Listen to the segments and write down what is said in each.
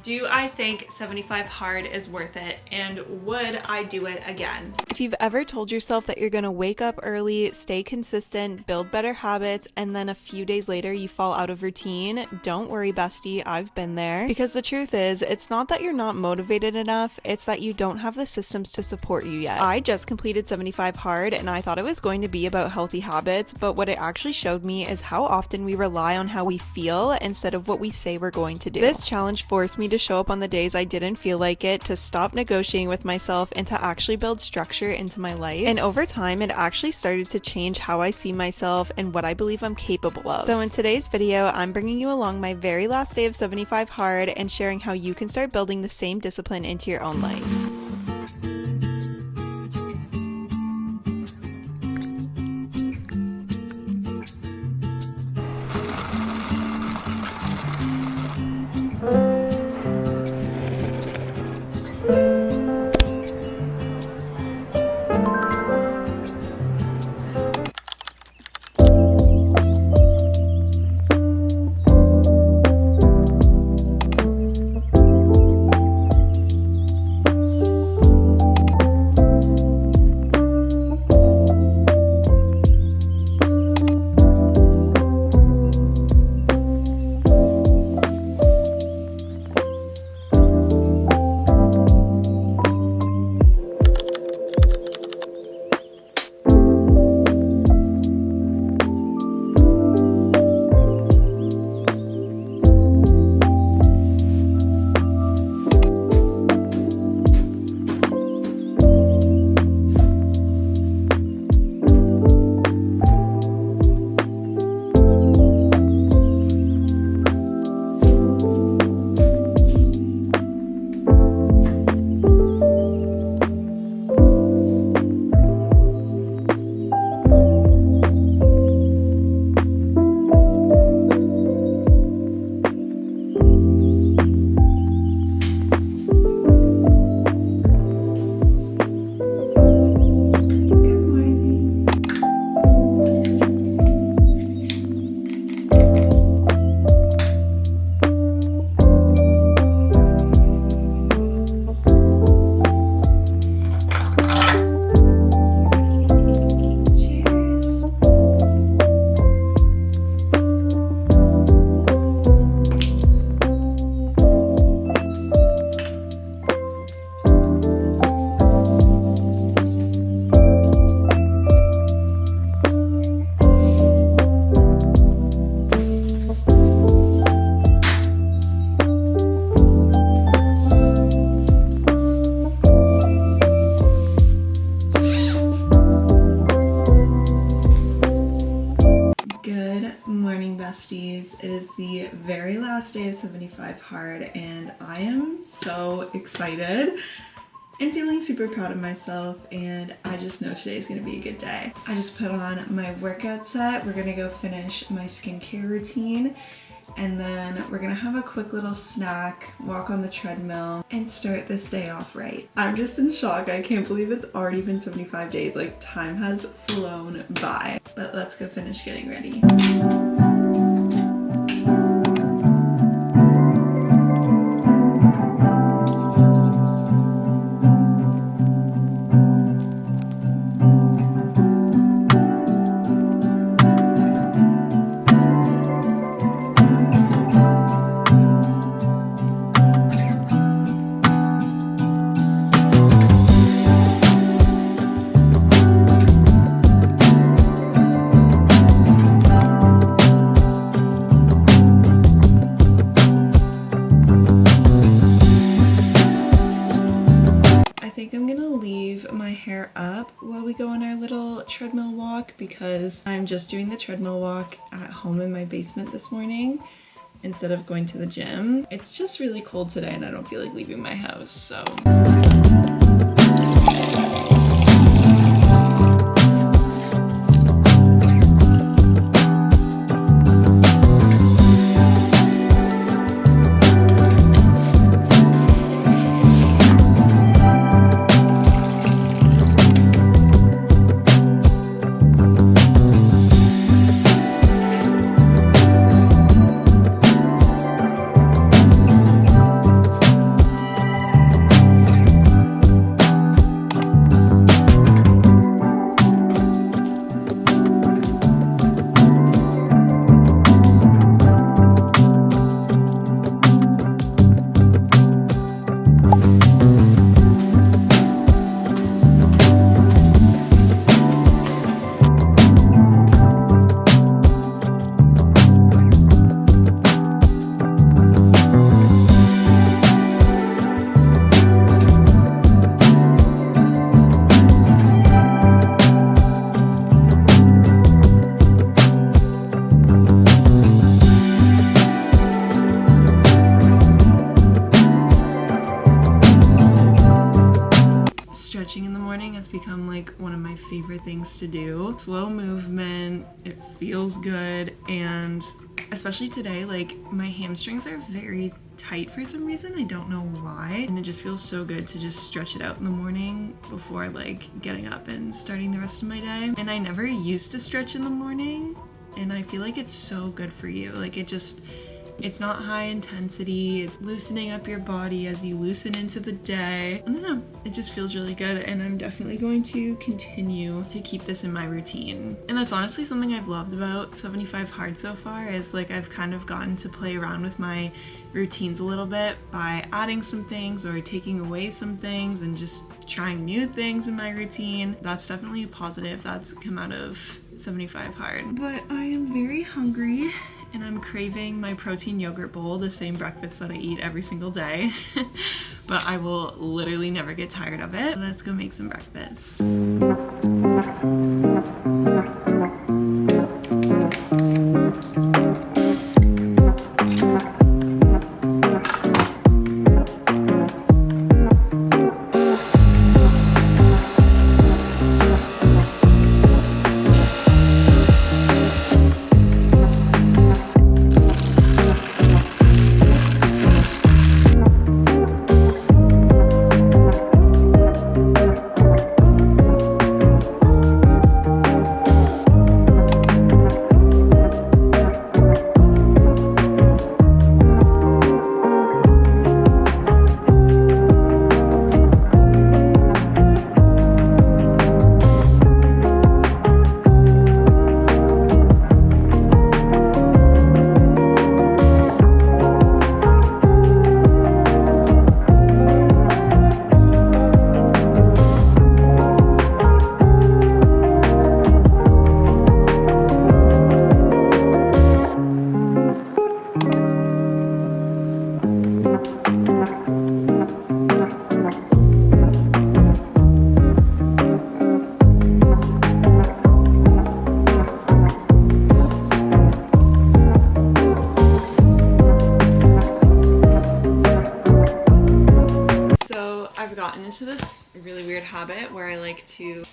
Do I think 75 hard is worth it, and would I do it again? If you've ever told yourself that you're gonna wake up early, stay consistent, build better habits, and then a few days later you fall out of routine, don't worry, bestie, I've been there. Because the truth is, it's not that you're not motivated enough, it's that you don't have the systems to support you yet. I just completed 75 hard and I thought it was going to be about healthy habits, but what it actually showed me is how often we rely on how we feel instead of what we say we're going to do. This challenge forced me to show up on the days I didn't feel like it, to stop negotiating with myself, and to actually build structure into my life. And over time, it actually started to change how I see myself and what I believe I'm capable of. So in today's video, I'm bringing you along my very last day of 75 hard and sharing how you can start building the same discipline into your own life. Besties. It is the very last day of 75 hard and I am so excited and feeling super proud of myself, and I just know today is going to be a good day. I just put on my workout set. We're going to go finish my skincare routine, and then we're gonna have a quick little snack, walk on the treadmill, and start this day off right. I'm just in shock. I can't believe it's already been 75 days. Like, time has flown by. But let's go finish getting ready. While we go on our little treadmill walk, because I'm just doing the treadmill walk at home in my basement this morning instead of going to the gym. It's just really cold today and I don't feel like leaving my house, so. morning has become like one of my favorite things to do. Slow movement, it feels good, and especially today, like my hamstrings are very tight for some reason. I don't know why. And it just feels so good to just stretch it out in the morning before like getting up and starting the rest of my day. And I never used to stretch in the morning, and I feel like it's so good for you. Like it's not high intensity, it's loosening up your body as you loosen into the day. I don't know, it just feels really good, and I'm definitely going to continue to keep this in my routine. And that's honestly something I've loved about 75 Hard so far, is like I've kind of gotten to play around with my routines a little bit by adding some things or taking away some things and just trying new things in my routine. That's definitely a positive that's come out of 75 Hard. But I am very hungry, and I'm craving my protein yogurt bowl, the same breakfast that I eat every single day. But I will literally never get tired of it. Let's go make some breakfast. Into this really weird habit where I like to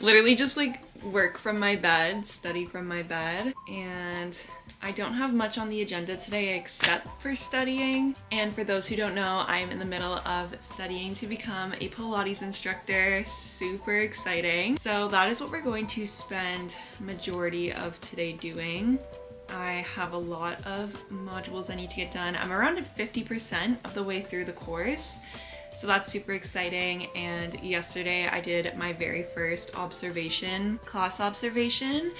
literally just like work from my bed, study from my bed, and I don't have much on the agenda today except for studying. And for those who don't know, I'm in the middle of studying to become a Pilates instructor. Super exciting. So that is what we're going to spend majority of today doing. I have a lot of modules I need to get done. I'm around 50% of the way through the course. So that's super exciting. And yesterday I did my very first class observation.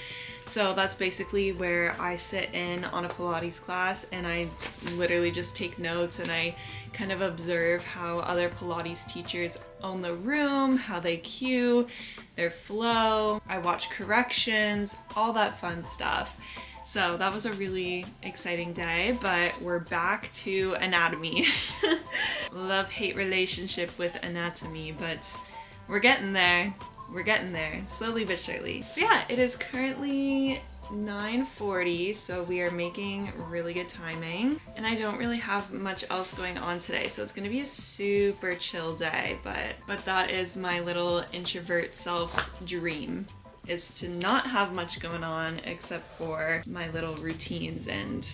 So that's basically where I sit in on a Pilates class and I literally just take notes and I kind of observe how other Pilates teachers own the room, how they cue, their flow. I watch corrections, all that fun stuff. So that was a really exciting day, but we're back to anatomy. Love-hate relationship with anatomy, but we're getting there. We're getting there, slowly but surely. But yeah, it is currently 9:40, so we are making really good timing. And I don't really have much else going on today, so it's gonna be a super chill day, but that is my little introvert self's dream, is to not have much going on except for my little routines and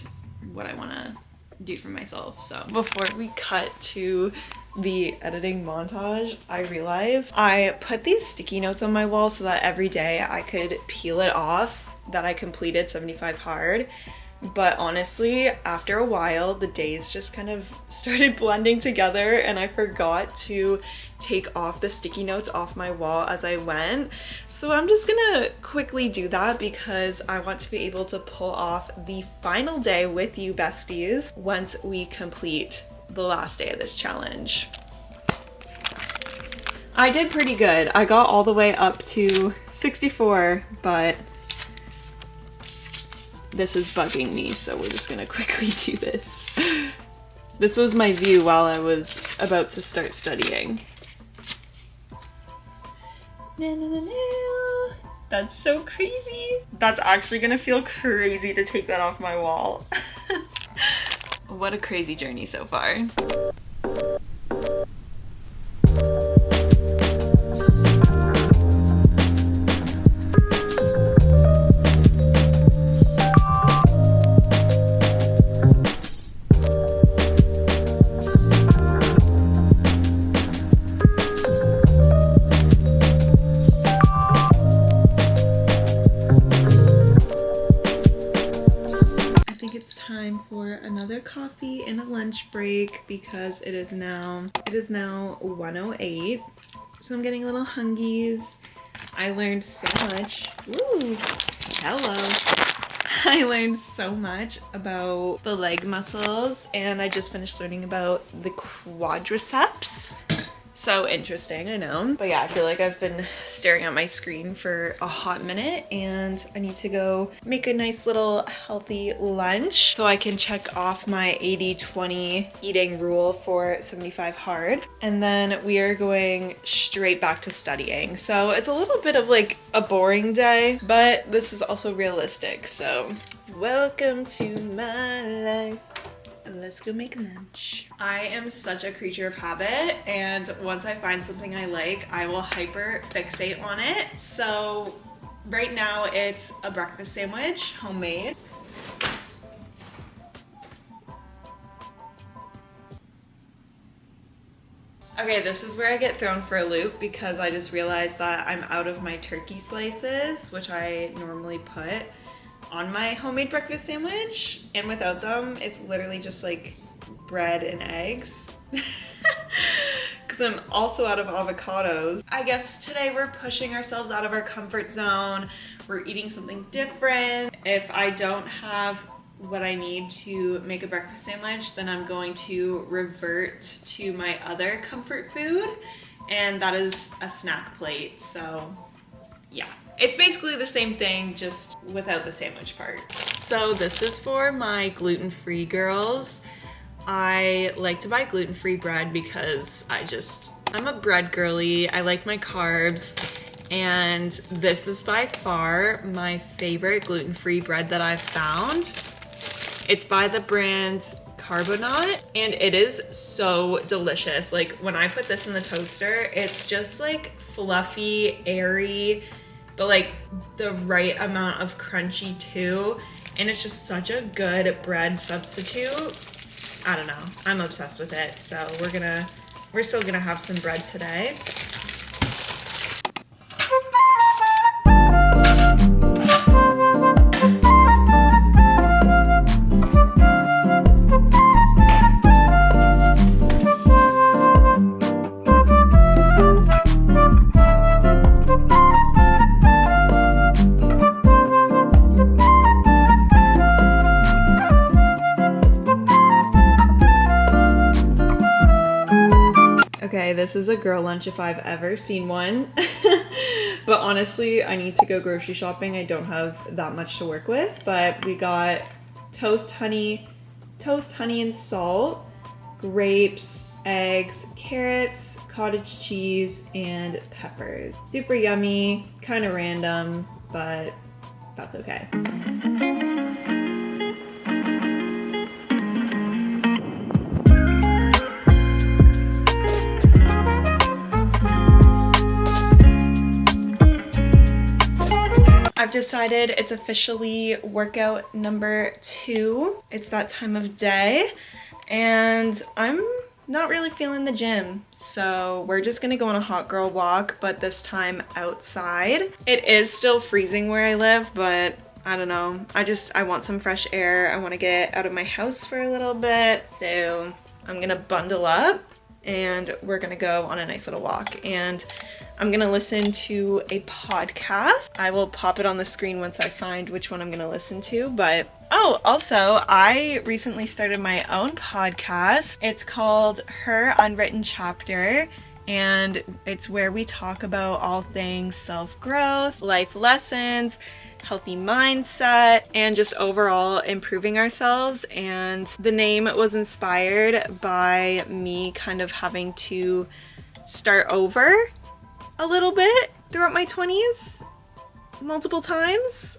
what I want to do for myself. So before we cut to the editing montage, I realized I put these sticky notes on my wall so that every day I could peel it off that I completed 75 Hard. But honestly, after a while, the days just kind of started blending together and I forgot to take off the sticky notes off my wall as I went. So I'm just gonna quickly do that because I want to be able to pull off the final day with you besties once we complete the last day of this challenge. I did pretty good. I got all the way up to 64, but this is bugging me, so we're just gonna quickly do this. This was my view while I was about to start studying. That's so crazy. That's actually gonna feel crazy to take that off my wall. What a crazy journey so far. time for another coffee and a lunch break because it is now 1:08. So I'm getting a little hungies. I learned so much. Woo! Hello. I learned so much about the leg muscles, and I just finished learning about the quadriceps. So interesting, I know. But yeah, I feel like I've been staring at my screen for a hot minute, and I need to go make a nice little healthy lunch so I can check off my 80-20 eating rule for 75 hard. And then we are going straight back to studying. So it's a little bit of like a boring day, but this is also realistic. So welcome to my life. Let's go make lunch. I am such a creature of habit, and once I find something I like, I will hyper fixate on it. So right now it's a breakfast sandwich, homemade. Okay, this is where I get thrown for a loop because I just realized that I'm out of my turkey slices, which I normally put on my homemade breakfast sandwich, and without them it's literally just like bread and eggs because I'm also out of avocados. I guess today we're pushing ourselves out of our comfort zone. We're eating something different. If I don't have what I need to make a breakfast sandwich, then I'm going to revert to my other comfort food, and that is a snack plate. So yeah. It's basically the same thing, just without the sandwich part. So this is for my gluten-free girls. I like to buy gluten-free bread because I'm a bread girly. I like my carbs. And this is by far my favorite gluten-free bread that I've found. It's by the brand Carbonaut, and it is so delicious. Like when I put this in the toaster, it's just like fluffy, airy, but like the right amount of crunchy too. And it's just such a good bread substitute. I don't know, I'm obsessed with it. So we're still gonna have some bread today. Okay, this is a girl lunch if I've ever seen one. But honestly, I need to go grocery shopping. I don't have that much to work with, but we got toast honey and salt, grapes, eggs, carrots, cottage cheese, and peppers. Super yummy, kind of random, but that's okay. I've decided it's officially workout number 2. It's that time of day, and I'm not really feeling the gym. So we're just gonna go on a hot girl walk, but this time outside. It is still freezing where I live, but I don't know. I want some fresh air. I wanna get out of my house for a little bit. So I'm gonna bundle up and we're gonna go on a nice little walk. And I'm gonna listen to a podcast. I will pop it on the screen once I find which one I'm gonna listen to, but oh, also, I recently started my own podcast. It's called Her Unwritten Chapter, and it's where we talk about all things self-growth, life lessons, healthy mindset, and just overall improving ourselves. And the name was inspired by me kind of having to start over a little bit throughout my 20s, multiple times.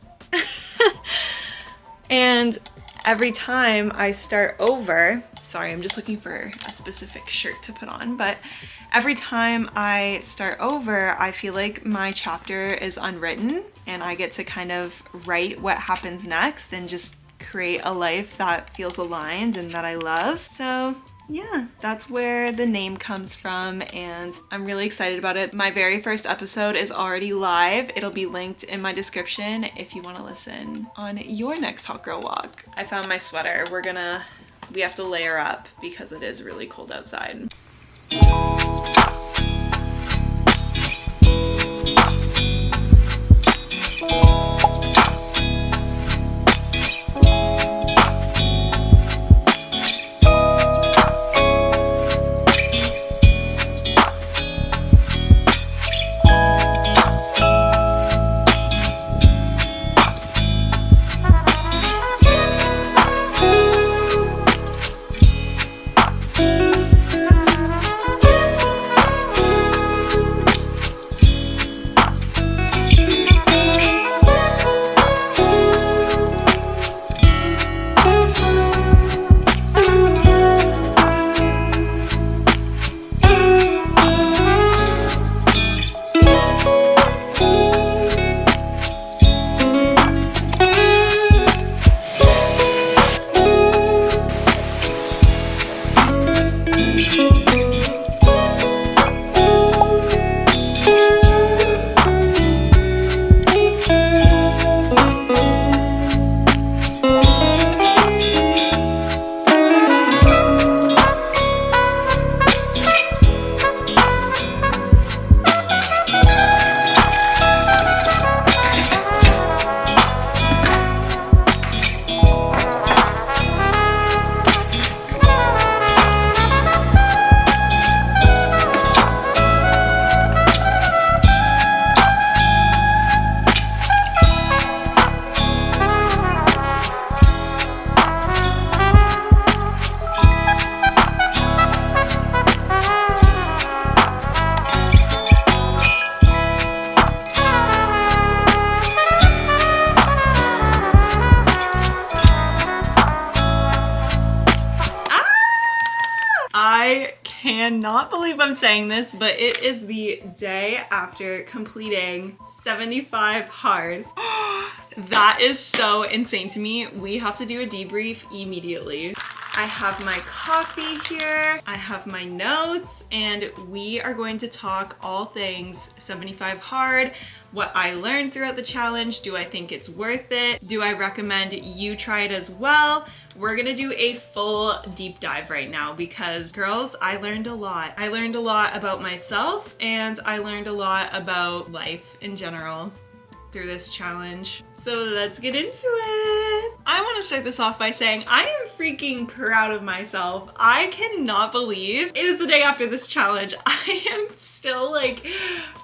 And every time I start over, sorry, I'm just looking for a specific shirt to put on, but every time I start over, I feel like my chapter is unwritten and I get to kind of write what happens next and just create a life that feels aligned and that I love. So yeah, that's where the name comes from, and I'm really excited about it. My very first episode is already live. It'll be linked in my description if you want to listen on your next hot girl walk. I found my sweater. We have to layer up because it is really cold outside. I cannot believe I'm saying this, but it is the day after completing 75 hard. That is so insane to me. We have to do a debrief immediately. I have my coffee here, I have my notes, and we are going to talk all things 75 hard, what I learned throughout the challenge. Do I think it's worth it? Do I recommend you try it as well? We're gonna do a full deep dive right now because, girls, I learned a lot. I learned a lot about myself, and I learned a lot about life in general through this challenge. So let's get into it. I want to start this off by saying I am freaking proud of myself. I cannot believe it is the day after this challenge. I am still like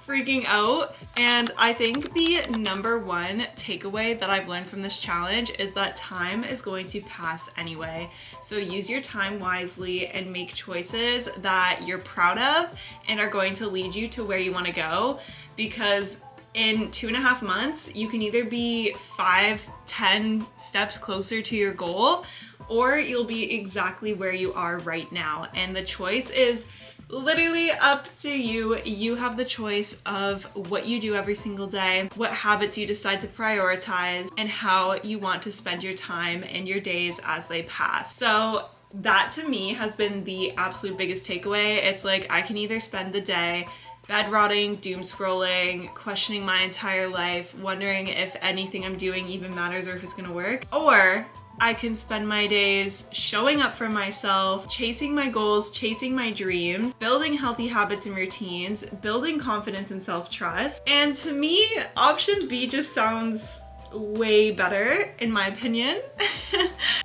freaking out. And I think the number one takeaway that I've learned from this challenge is that time is going to pass anyway. So use your time wisely and make choices that you're proud of and are going to lead you to where you want to go, because in 2.5 months, you can either be 5-10 steps closer to your goal, or you'll be exactly where you are right now. And the choice is literally up to you. You have the choice of what you do every single day, what habits you decide to prioritize, and how you want to spend your time and your days as they pass. So that to me has been the absolute biggest takeaway. It's like I can either spend the day bed rotting, doom scrolling, questioning my entire life, wondering if anything I'm doing even matters or if it's gonna work, or I can spend my days showing up for myself, chasing my goals, chasing my dreams, building healthy habits and routines, building confidence and self-trust. And to me, option B just sounds way better in my opinion.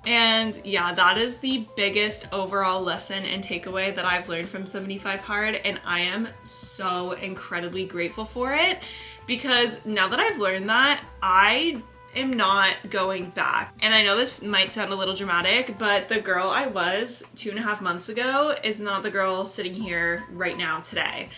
And yeah, that is the biggest overall lesson and takeaway that I've learned from 75 Hard, and I am so incredibly grateful for it, because now that I've learned that, I am not going back. And I know this might sound a little dramatic, but the girl I was 2.5 months ago is not the girl sitting here right now today.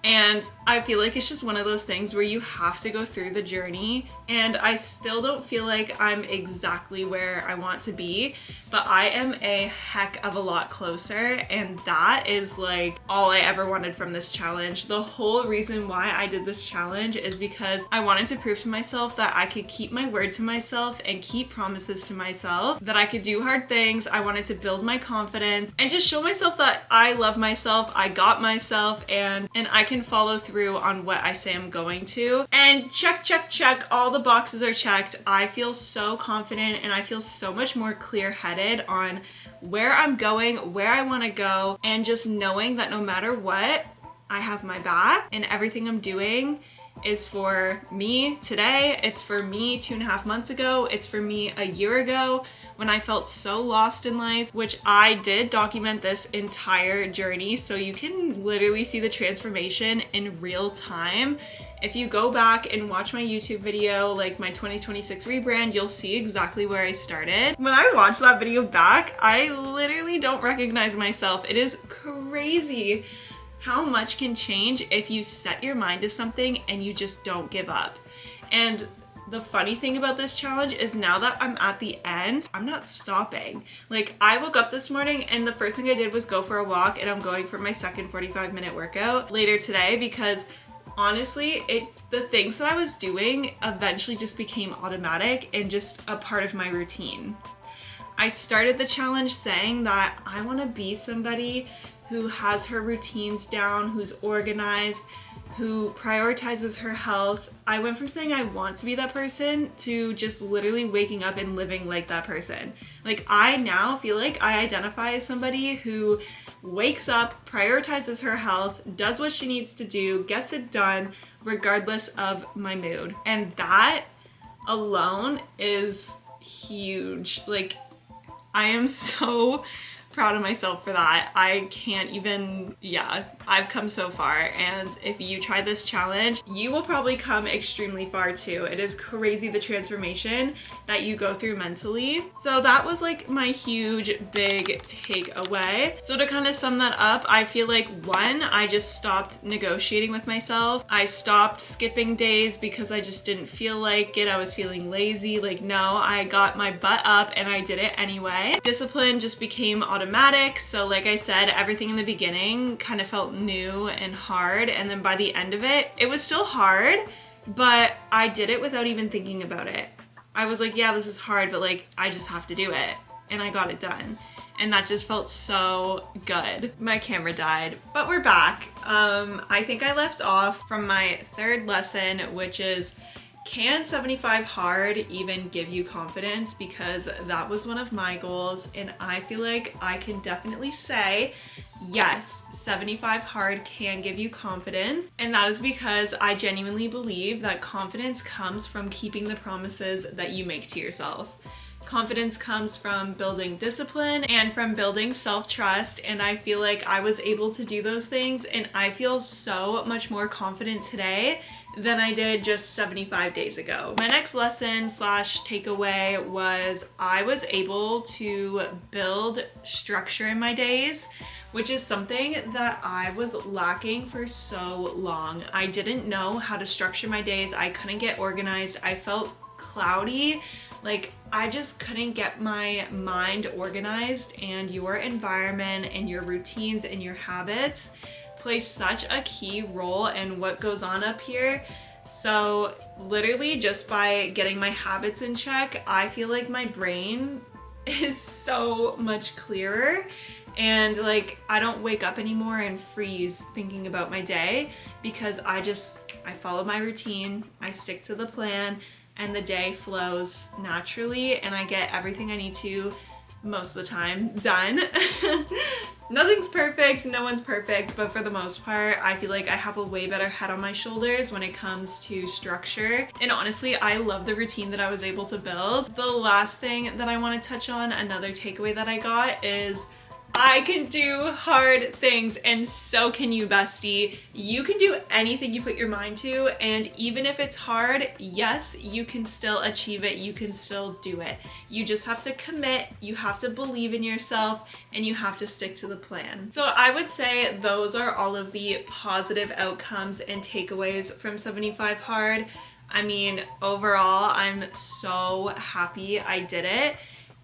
And I feel like it's just one of those things where you have to go through the journey, and I still don't feel like I'm exactly where I want to be, but I am a heck of a lot closer, and that is like all I ever wanted from this challenge. The whole reason why I did this challenge is because I wanted to prove to myself that I could keep my word to myself and keep promises to myself, that I could do hard things. I wanted to build my confidence and just show myself that I love myself, I got myself, and I can follow through on what I say I'm going to. And check, check, check, all the boxes are checked. I feel so confident and I feel so much more clear-headed on where I'm going, where I want to go, and just knowing that no matter what, I have my back and everything I'm doing is for me today. It's for me 2.5 months ago. It's for me a year ago when I felt so lost in life, which I did document this entire journey, so you can literally see the transformation in real time. If you go back and watch my YouTube video, like my 2026 rebrand, you'll see exactly where I started. When I watch that video back, I literally don't recognize myself. It is crazy how much can change if you set your mind to something and you just don't give up. And the funny thing about this challenge is now that I'm at the end, I'm not stopping. Like, I woke up this morning and the first thing I did was go for a walk, and I'm going for my second 45-minute workout later today because honestly, the things that I was doing eventually just became automatic and just a part of my routine. I started the challenge saying that I want to be somebody who has her routines down, who's organized, who prioritizes her health. I went from saying I want to be that person to just literally waking up and living like that person. Like, I now feel like I identify as somebody who wakes up, prioritizes her health, does what she needs to do, gets it done regardless of my mood. And that alone is huge. Like, I am so proud of myself for that. I can't even, yeah, I've come so far, and if you try this challenge, you will probably come extremely far too. It is crazy the transformation that you go through mentally. So that was like my huge big takeaway. So to kind of sum that up, I feel like one, I just stopped negotiating with myself. I stopped skipping days because I just didn't feel like it. I was feeling lazy. Like, no, I got my butt up and I did it anyway. Discipline just became automatic. So like I said, everything in the beginning kind of felt new and hard, and then by the end of it, it was still hard, but I did it without even thinking about it. I was like, yeah, this is hard, but like, I just have to do it, and I got it done. And that just felt so good. My camera died, but we're back. I think I left off from my third lesson, which is, can 75 hard even give you confidence? Because that was one of my goals, and I feel like I can definitely say yes, 75 hard can give you confidence. And that is because I genuinely believe that confidence comes from keeping the promises that you make to yourself. Confidence comes from building discipline and from building self-trust, and I feel like I was able to do those things, and I feel so much more confident today than I did just 75 days ago. My next lesson slash takeaway was I was able to build structure in my days, which is something that I was lacking for so long. I didn't know how to structure my days. I couldn't get organized. I felt cloudy. Like, I just couldn't get my mind organized, and your environment and your routines and your habits play such a key role in what goes on up here. So literally just by getting my habits in check, I feel like my brain is so much clearer, and like, I don't wake up anymore and freeze thinking about my day, because I follow my routine, I stick to the plan, and the day flows naturally, and I get everything I need to most of the time done. Nothing's perfect, no one's perfect, but for the most part, I feel like I have a way better head on my shoulders when it comes to structure. And honestly, I love the routine that I was able to build. The last thing that I want to touch on, another takeaway that I got, is I can do hard things, and so can you, bestie. You can do anything you put your mind to, and even if it's hard, yes, you can still achieve it. You can still do it. You just have to commit, you have to believe in yourself, and you have to stick to the plan. So I would say those are all of the positive outcomes and takeaways from 75 Hard. I mean, overall, I'm so happy I did it.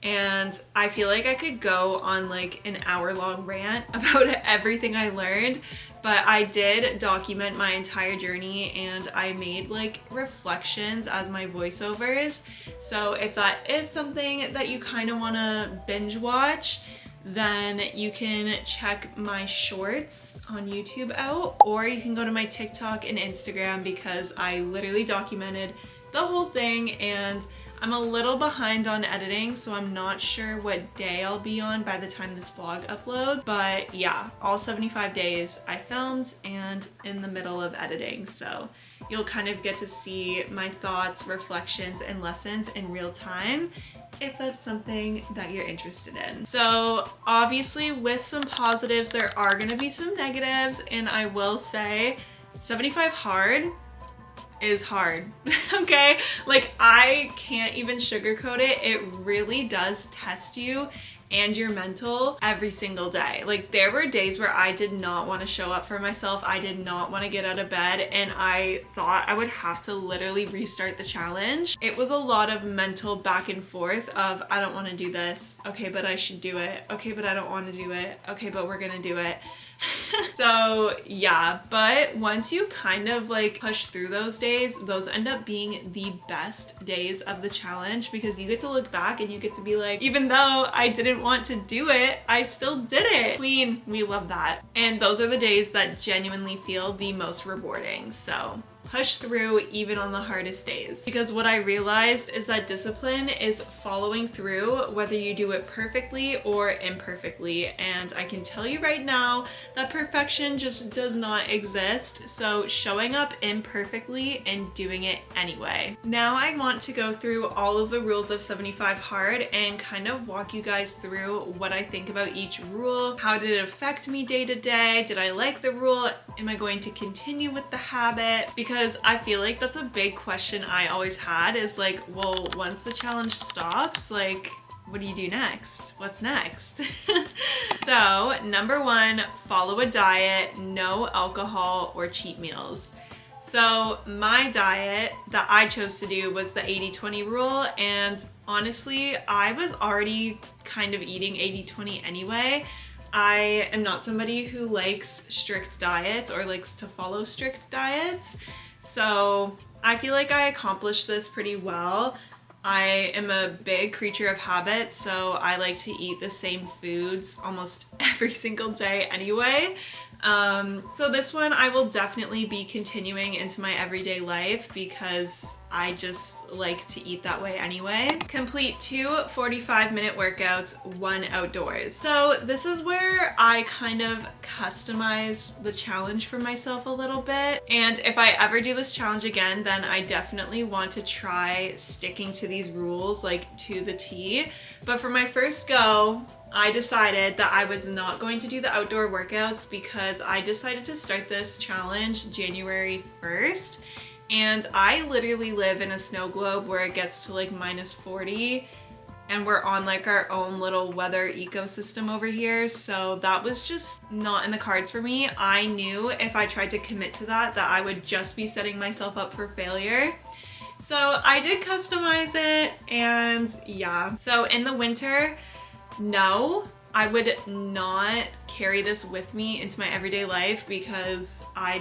And I feel like I could go on like an hour-long rant about everything I learned, but I did document my entire journey and I made like reflections as my voiceovers. So if that is something that you kind of want to binge watch, then you can check my shorts on YouTube out, or you can go to my TikTok and Instagram because I literally documented the whole thing, and I'm a little behind on editing, so I'm not sure what day I'll be on by the time this vlog uploads. But yeah, all 75 days I filmed and in the middle of editing. So you'll kind of get to see my thoughts, reflections, and lessons in real time if that's something that you're interested in. So obviously with some positives, there are gonna be some negatives, and I will say 75 Hard is hard. Okay, like I can't even sugarcoat it. It really does test you and your mental every single day. Like there were days where I did not want to show up for myself. I did not want to get out of bed, and I thought I would have to literally restart the challenge. It was a lot of mental back and forth of I don't want to do this. Okay, but I should do it. Okay, but I don't want to do it. Okay, but we're gonna do it. So yeah, but once you kind of like push through those days, those end up being the best days of the challenge because you get to look back and you get to be like, even though I didn't want to do it, I still did it. Queen, we love that. And those are the days that genuinely feel the most rewarding. So push through even on the hardest days, because what I realized is that discipline is following through whether you do it perfectly or imperfectly, and I can tell you right now that perfection just does not exist. So showing up imperfectly and doing it anyway. Now I want to go through all of the rules of 75 Hard and kind of walk you guys through what I think about each rule. How did it affect me day to day? Did I like the rule? Am I going to continue with the habit? Because I feel like that's a big question I always had, is like, well, once the challenge stops, like, what do you do next? What's next? So, number one, follow a diet, no alcohol or cheat meals. So my diet that I chose to do was the 80-20 rule, and honestly, I was already kind of eating 80-20 anyway. I am not somebody who likes strict diets or likes to follow strict diets. So I feel like I accomplished this pretty well. I am a big creature of habit, so I like to eat the same foods almost every single day anyway. So this one I will definitely be continuing into my everyday life because I just like to eat that way anyway. Complete 2 45-minute workouts, 1 outdoors. So this is where I kind of customized the challenge for myself a little bit. And if I ever do this challenge again, then I definitely want to try sticking to these rules like to the T. But for my first go, I decided that I was not going to do the outdoor workouts because I decided to start this challenge January 1st. And I literally live in a snow globe where it gets to like -40, and we're on like our own little weather ecosystem over here. So that was just not in the cards for me. I knew if I tried to commit to that I would just be setting myself up for failure. So I did customize it, and yeah. So in the winter, no, I would not carry this with me into my everyday life because I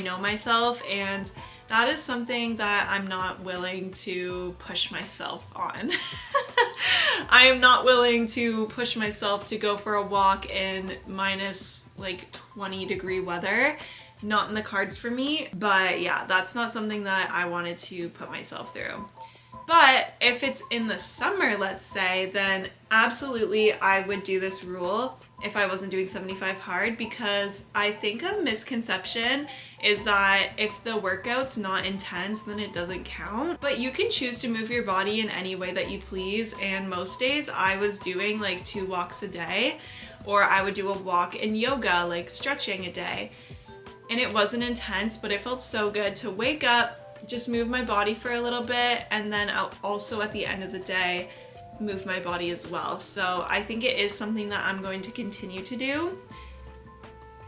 know myself, and that is something that I'm not willing to push myself on. I am not willing to push myself to go for a walk in -20-degree weather. Not in the cards for me, but yeah, that's not something that I wanted to put myself through. But if it's in the summer, let's say, then absolutely I would do this rule. if I wasn't doing 75 hard, because I think a misconception is that if the workout's not intense, then it doesn't count. But you can choose to move your body in any way that you please, and most days I was doing like 2 walks a day, or I would do a walk in yoga, like stretching a day. And it wasn't intense, but it felt so good to wake up, just move my body for a little bit, and then I'll also at the end of the day move my body as well. So I think it is something that I'm going to continue to do.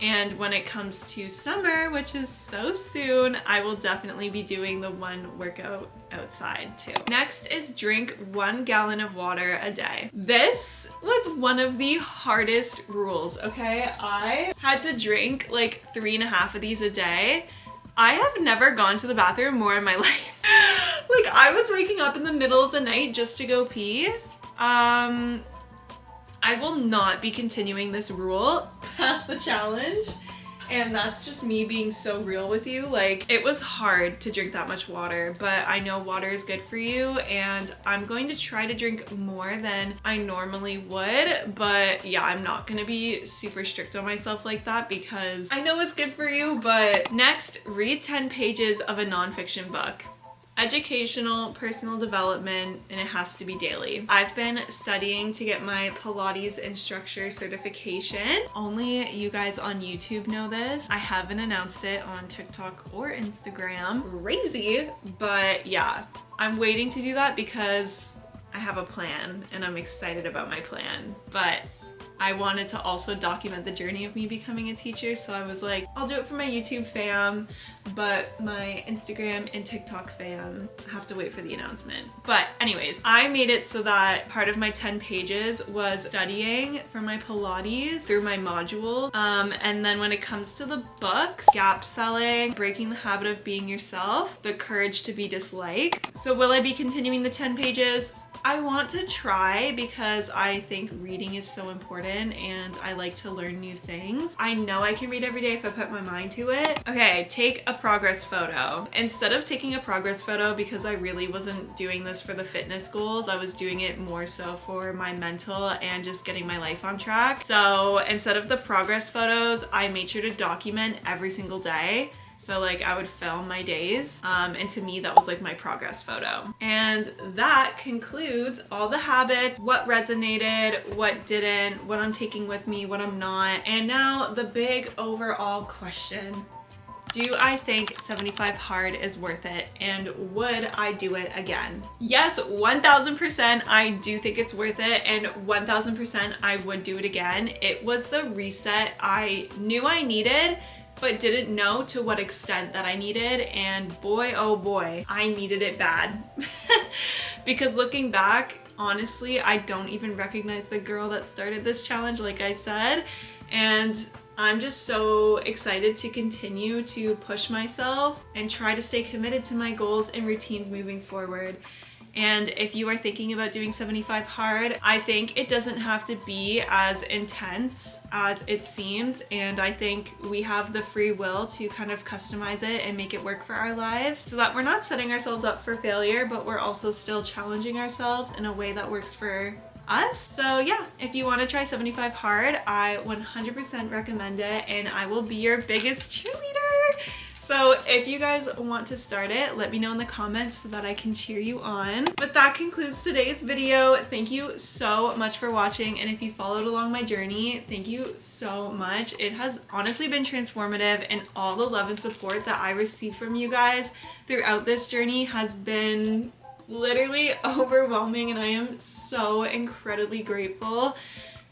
And when it comes to summer, which is so soon, I will definitely be doing the 1 workout outside too. Next is drink 1 gallon of water a day. This was one of the hardest rules, okay? I had to drink like 3.5 of these a day. I have never gone to the bathroom more in my life. Like, I was waking up in the middle of the night just to go pee. I will not be continuing this rule past the challenge. And that's just me being so real with you. Like, it was hard to drink that much water, but I know water is good for you, and I'm going to try to drink more than I normally would. But yeah, I'm not gonna be super strict on myself like that because I know it's good for you. But next, read 10 pages of a nonfiction book. Educational, personal development, and it has to be daily. I've been studying to get my Pilates instructor certification. Only you guys on YouTube know this. I haven't announced it on TikTok or Instagram. Crazy, but yeah, I'm waiting to do that because I have a plan and I'm excited about my plan. But I wanted to also document the journey of me becoming a teacher, so I was like, I'll do it for my YouTube fam, but my Instagram and TikTok fam have to wait for the announcement. But anyways, I made it so that part of my 10 pages was studying for my Pilates through my modules. And then when it comes to the books, Gap Selling, Breaking the Habit of Being Yourself, The Courage to Be Disliked. So will I be continuing the 10 pages? I want to try because I think reading is so important and I like to learn new things. I know I can read every day if I put my mind to it. Okay, take a progress photo. Instead of taking a progress photo, because I really wasn't doing this for the fitness goals, I was doing it more so for my mental and just getting my life on track. So instead of the progress photos, I made sure to document every single day. So like I would film my days, and to me that was like my progress photo. And that concludes all the habits, what resonated, what didn't, what I'm taking with me, what I'm not. And now the big overall question. Do I think 75 hard is worth it, and would I do it again? Yes, 1000% I do think it's worth it, and 1000% I would do it again. It was the reset I knew I needed, but didn't know to what extent that I needed, and boy oh boy, I needed it bad. Because looking back, honestly, I don't even recognize the girl that started this challenge, like I said, and I'm just so excited to continue to push myself and try to stay committed to my goals and routines moving forward. And if you are thinking about doing 75 hard, I think it doesn't have to be as intense as it seems. And I think we have the free will to kind of customize it and make it work for our lives so that we're not setting ourselves up for failure, but we're also still challenging ourselves in a way that works for us. So yeah, if you want to try 75 hard, I 100% recommend it, and I will be your biggest cheerleader. So if you guys want to start it, let me know in the comments so that I can cheer you on. But that concludes today's video. Thank you so much for watching, and if you followed along my journey, thank you so much. It has honestly been transformative, and all the love and support that I received from you guys throughout this journey has been literally overwhelming, and I am so incredibly grateful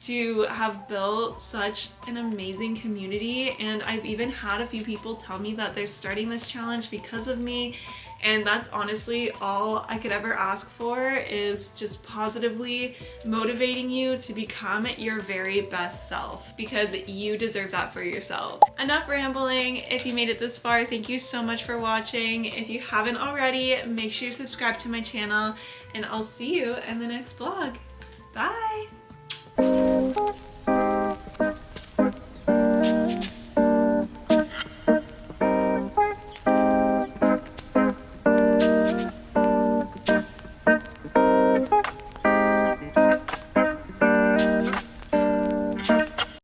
to have built such an amazing community. And I've even had a few people tell me that they're starting this challenge because of me, and that's honestly all I could ever ask for, is just positively motivating you to become your very best self, because you deserve that for yourself. Enough rambling. If you made it this far, thank you so much for watching. If you haven't already, make sure you subscribe to my channel, and I'll see you in the next vlog. Bye!